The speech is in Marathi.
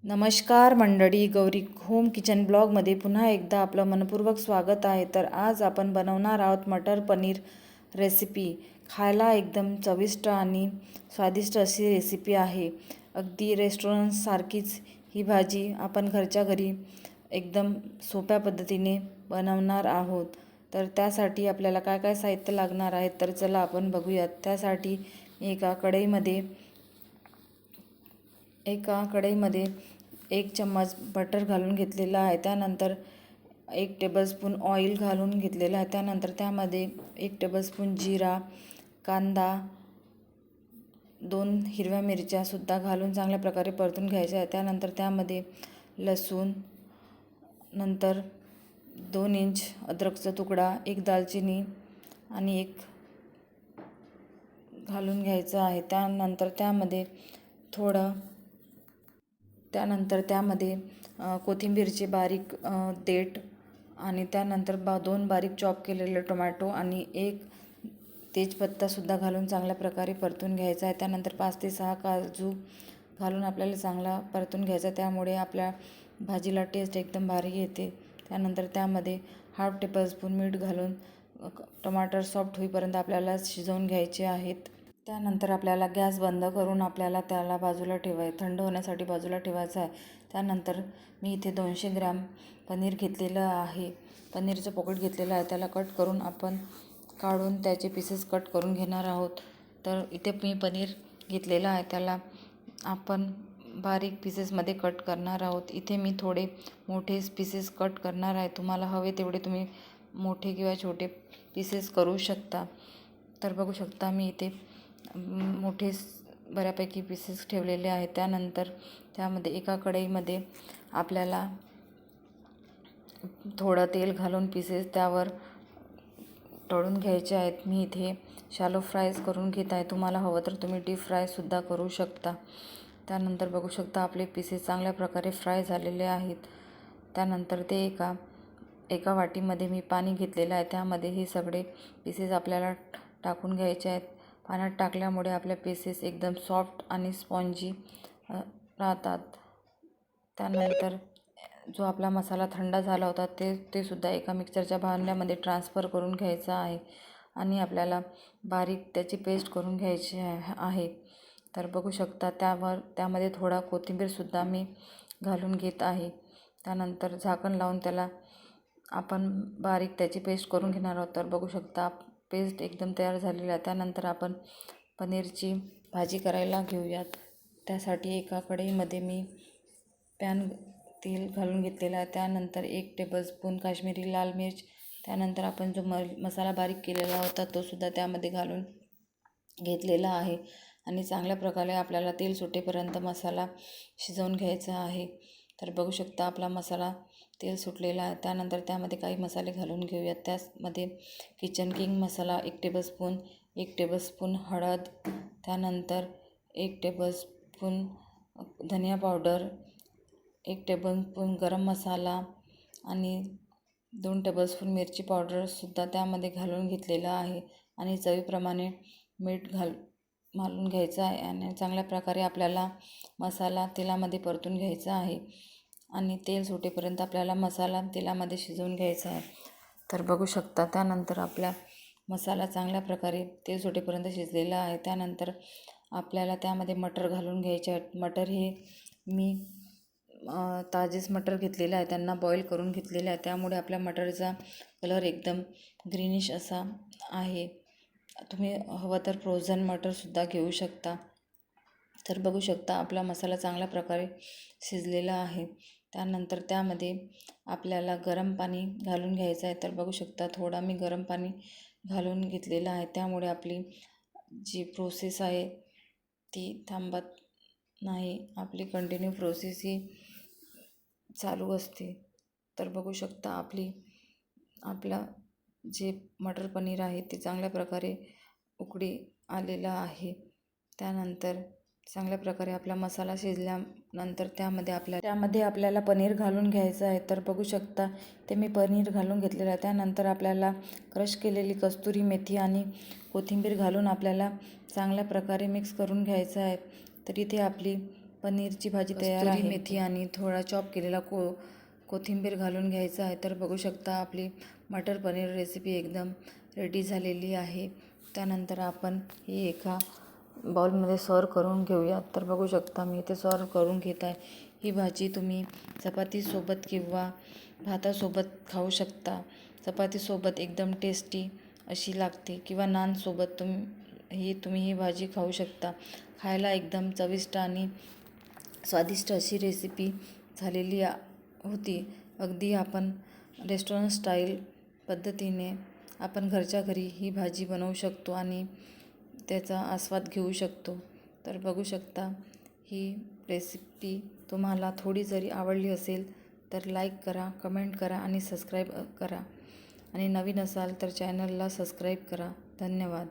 नमस्कार मंडळी, गौरी होम किचन ब्लॉगमध्ये पुन्हा एकदा आपलं मनपूर्वक स्वागत आहे. तर आज आपण बनवणार आहोत मटर पनीर रेसिपी. खायला एकदम चविष्ट आणि स्वादिष्ट अशी रेसिपी आहे. अगदी रेस्टॉरंटसारखीच ही भाजी आपण घरच्या घरी एकदम सोप्या पद्धतीने बनवणार आहोत. तर त्यासाठी आपल्याला काय काय साहित्य लागणार आहे तर चला आपण बघूयात. त्यासाठी एका कढईमध्ये 1 चम्मच बटर घालून घेतलेला आहे. त्यानंतर 1 टेबलस्पून ऑइल घालून घेतलेला आहे. त्यानंतर त्यामध्ये 1 टेबलस्पून जिरा, कांदा, 2 हिरव्या मिरच्यासुद्धा घालून चांगल्या प्रकारे परतून घ्यायच्या आहे. त्यानंतर त्यामध्ये लसूण, नंतर 2 इंच अद्रकचा तुकडा, 1 दालचिनी आणि 1 घालून घ्यायचं आहे. त्यानंतर त्यामध्ये कोथिंबीरचे बारीक देठ आणि त्यानंतर 2 बारीक चॉप केलेले टोमॅटो आणि 1 तेजपत्तासुद्धा घालून चांगल्या प्रकारे परतून घ्यायचा आहे. त्यानंतर 5 ते 6 काजू घालून आपल्याला चांगला परतून घ्यायचा. त्यामुळे आपल्या भाजीला टेस्ट एकदम भारी येते. त्यानंतर त्यामध्ये 1/2 टेबलस्पून मीठ घालून टमाटर सॉफ्ट होईपर्यंत आपल्याला शिजवून घ्यायचे आहेत. त्यानंतर आपल्याला गॅस बंद करून आपल्याला त्याला थंड होण्यासाठी बाजूला ठेवायचं आहे. त्यानंतर मी इथे 200 ग्रॅम पनीर घेतलेलं आहे. पनीरचं पॉकेट घेतलेलं आहे. त्याला कट करून आपण काढून त्याचे पीसेस कट करून घेणार आहोत. तर इथे मी पनीर घेतलेलं आहे, त्याला आपण बारीक पीसेसमध्ये कट करणार आहोत. इथे मी थोडे मोठे पीसेस कट करणार आहे. तुम्हाला हवे तेवढे तुम्ही मोठे किंवा छोटे पीसेस करू शकता. तर बघू शकता मी इथे मोठे बऱ्यापैकी पीसेस ठेवलेले आहेत. त्यानंतर त्यामध्ये एका कढईमध्ये आपल्याला थोडं तेल घालून पीसेस त्यावर तळून घ्यायचे आहेत. मी इथे शॅलो फ्रायज करून घेत आहे. तुम्हाला हवं तर तुम्ही डीप फ्रायसुद्धा करू शकता. त्यानंतर बघू शकता आपले पीसेस चांगल्या प्रकारे फ्राय झालेले आहेत. त्यानंतर ते एका वाटीमध्ये मी पाणी घेतलेलं आहे. त्यामध्ये हे सगळे पीसेस आपल्याला टाकून घ्यायचे आहेत. पाण्यात टाकल्यामुळे आपल्या पीसेस एकदम सॉफ्ट आणि स्पॉन्जी राहतात. त्यानंतर जो आपला मसाला थंड झाला होता ते सुद्धा एका मिक्सरच्या भांड्यामध्ये ट्रान्सफर करून घ्यायचा आहे आणि आपल्याला बारीक त्याची पेस्ट करून घ्यायची आहे. तर बघू शकता त्यामध्ये थोडा कोथिंबीरसुद्धा मी घालून घेत आहे. त्यानंतर झाकण लावून त्याला आपण बारीक त्याची पेस्ट करून घेणार आहोत. तर बघू शकता पेस्ट एकदम तयार झालेली आहे. त्यानंतर आपण पनीरची भाजी करायला घेऊयात. त्यासाठी एका कढईमध्ये मी तेल घालून घेतलेलं आहे. त्यानंतर 1 टेबलस्पून काश्मीरी लाल मिर्च, त्यानंतर आपण जो मसाला बारीक केलेला होता तो सुद्धा त्यामध्ये घालून घेतलेला आहे आणि चांगल्या प्रकारे आपल्याला तेल सुटेपर्यंत मसाला शिजवून घ्यायचा आहे. तर बघू शकता आपला मसाला तेल सुटलेला आहे. त्यानंतर त्यामध्ये काही मसाले घालून घेऊयात. त्यामध्ये किचन किंग मसाला 1 टेबलस्पून, 1 टेबलस्पून हळद, त्यानंतर 1 टेबलस्पून धनिया पावडर, 1 टेबलस्पून गरम मसाला आणि 2 टेबलस्पून मिरची पावडरसुद्धा त्यामध्ये घालून घेतलेलं आहे आणि चवीप्रमाणे मीठ घालून घ्यायचं आहे आणि चांगल्या प्रकारे आपल्याला मसाला तेलामध्ये परतून घ्यायचा आहे आणि तेल सुटेपर्यंत आपल्याला मसाला तेलामध्ये शिजवून घ्यायचा आहे. तर बघू शकता त्यानंतर आपला मसाला चांगल्या प्रकारे तेल सुटेपर्यंत शिजलेला आहे. त्यानंतर आपल्याला त्यामध्ये मटर घालून घ्यायचे आहेत. मटर हे मी ताजेच मटर घेतलेलं आहे, त्यांना बॉईल करून घेतलेलं आहे. त्यामुळे आपल्या मटरचा कलर एकदम ग्रीनिश असा आहे. तुम्ही हवं तर फ्रोझन मटरसुद्धा घेऊ शकता. तर बघू शकता आपला मसाला चांगल्या प्रकारे शिजलेला आहे. त्यानंतर त्यामध्ये आपल्याला गरम पाणी घालून घ्यायचं आहे. तर बघू शकता थोडा मी गरम पाणी घालून घेतलेलं आहे. त्यामुळे आपली जी प्रोसेस आहे ती थांबत नाही, आपली कंटिन्यू प्रोसेस ही चालू असते. तर बघू शकता आपला जे मटर पनीर आहे ते चांगल्या प्रकारे उकळी आलेला आहे. त्यानंतर चांगल्या प्रकारे आपला मसाला शिजल्यानंतर त्यामध्ये आपल्याला पनीर घालून घ्यायचं आहे. तर बघू शकता ते मी पनीर घालून घेतलेलं आहे. त्यानंतर आपल्याला क्रश केलेली कस्तुरी मेथी आणि कोथिंबीर घालून आपल्याला चांगल्या प्रकारे मिक्स करून घ्यायचं आहे. तर इथे आपली पनीरची भाजी तयार आहे. मेथी आणि थोडा चॉप केलेला कोथिंबीर घालून घ्यायचा आहे. तर बघू शकता आपली मटर पनीर रेसिपी एकदम रेडी झालेली आहे. त्यानंतर आपण ही एका बाउलमध्ये सर्व करून घेऊयात. तर बघू शकता मी इथे सर्व करून घेत आहे. ही भाजी तुम्ही चपातीसोबत किंवा भातासोबत खाऊ शकता. चपातीसोबत एकदम टेस्टी अशी लागते किंवा नानसोबत तुम्ही ही भाजी खाऊ शकता. खायला एकदम चविष्ट आणि स्वादिष्ट अशी रेसिपी झालेली होती. अगदी आपण रेस्टॉरंट स्टाईल पद्धतीने आपण घरच्या घरी ही भाजी बनवू शकतो आणि त्याचा आस्वाद घेऊ शकतो. तर बघू शकता ही रेसिपी तुम्हाला थोडी जरी आवडली असेल तर लाईक करा, कमेंट करा आणि सबस्क्राईब करा. आणि नवीन असाल तर चॅनलला सबस्क्राईब करा. धन्यवाद.